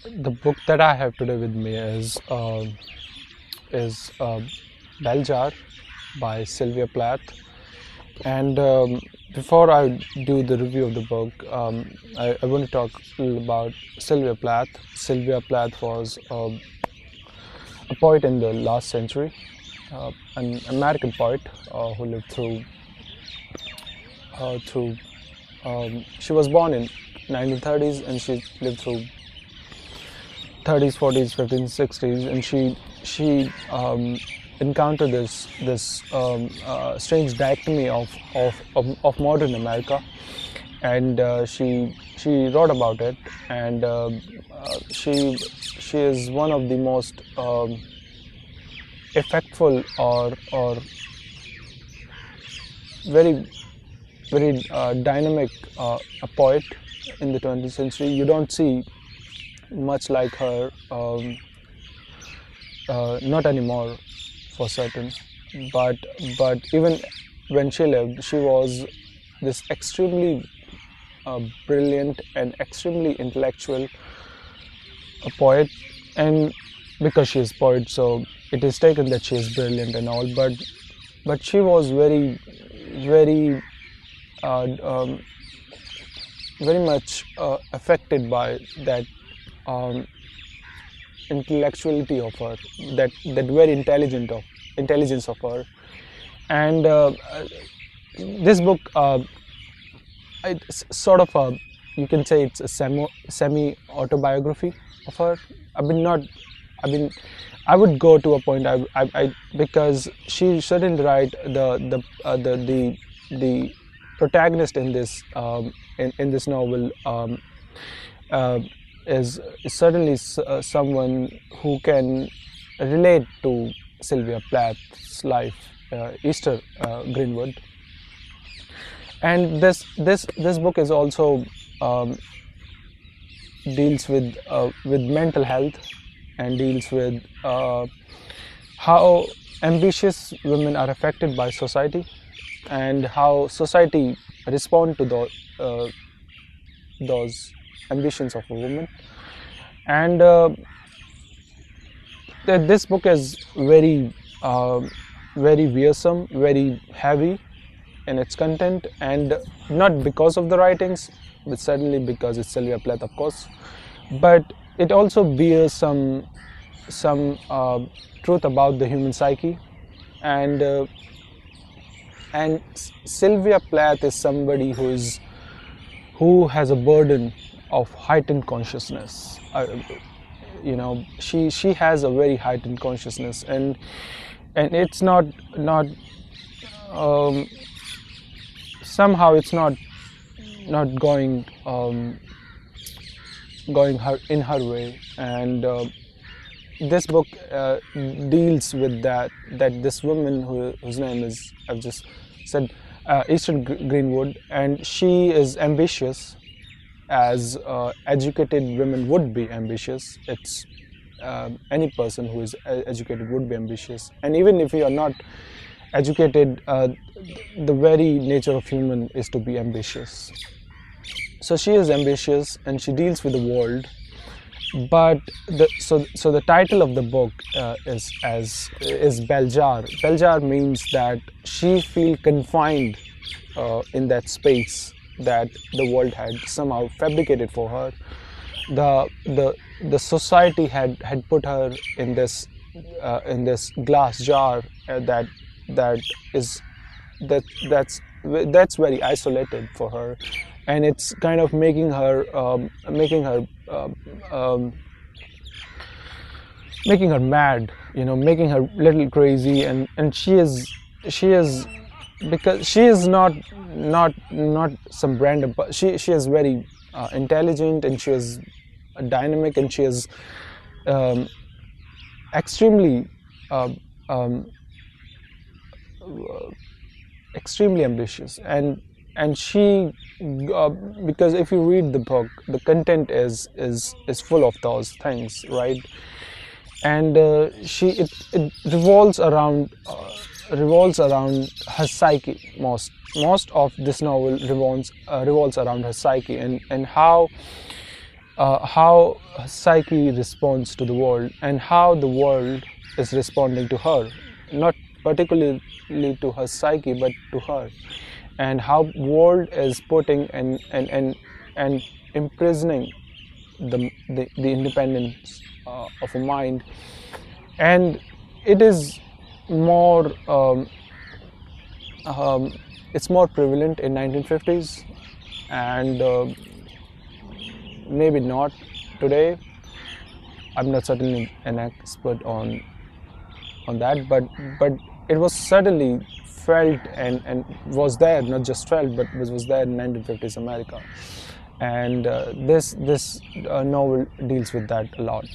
The book that I have today with me is Bell Jar by Sylvia Plath. And before I do the review of the book, I want to talk a little about Sylvia Plath. Sylvia Plath was a poet in the last century, an American poet who lived through. She was born in 1930s and she lived through 30s, 40s, 50s, 60s, and she encountered this strange dichotomy of modern America, and she wrote about it, and she is one of the most effectful or very dynamic a poet in the 20th century. You don't see much like her, not anymore for certain, but even when she lived, she was this extremely brilliant and extremely intellectual poet. And because she is poet, so it is taken that she is brilliant and all, but she was very much affected by that intellectuality of her, that very intelligence of her. And this book, it's sort of a, you can say it's a semi-autobiography of her. I would go to a point, because she shouldn't write the protagonist in this novel is certainly someone who can relate to Sylvia Plath's life, Esther Greenwood. And this book is also deals with mental health, and deals with how ambitious women are affected by society, and how society respond to those ambitions of a woman. And this book is very wearisome, very heavy in its content, and not because of the writings, but certainly because it's Sylvia Plath, of course, but it also bears some truth about the human psyche. And Sylvia Plath is somebody who has a burden of heightened consciousness. She has a very heightened consciousness, and it's not somehow it's not going her in her way. And this book deals with that this woman whose name is, I've just said, Esther Greenwood, and she is ambitious, as educated women would be ambitious. It's any person who is educated would be ambitious, and even if you are not educated, the very nature of human is to be ambitious. So she is ambitious, and she deals with the world. But so the title of the book is Bell Jar. Bell Jar means that she feels confined in that space that the world had somehow fabricated for her. The society had put her in this glass jar that's very isolated for her, and it's kind of making her mad, making her little crazy. And she is because she is not some random, but she is very intelligent, and she is dynamic, and she is extremely ambitious. And she because if you read the book, the content is full of those things, right? And it revolves around her psyche. Most of this novel revolves around her psyche, and how how psyche responds to the world and how the world is responding to her, not particularly to her psyche but to her, and how world is putting and imprisoning the independence of a mind. And it is more it's more prevalent in 1950s, and maybe not today. I'm not certainly an expert on that, but it was certainly felt and was there, not just felt, but was there in 1950s America. And this novel deals with that a lot.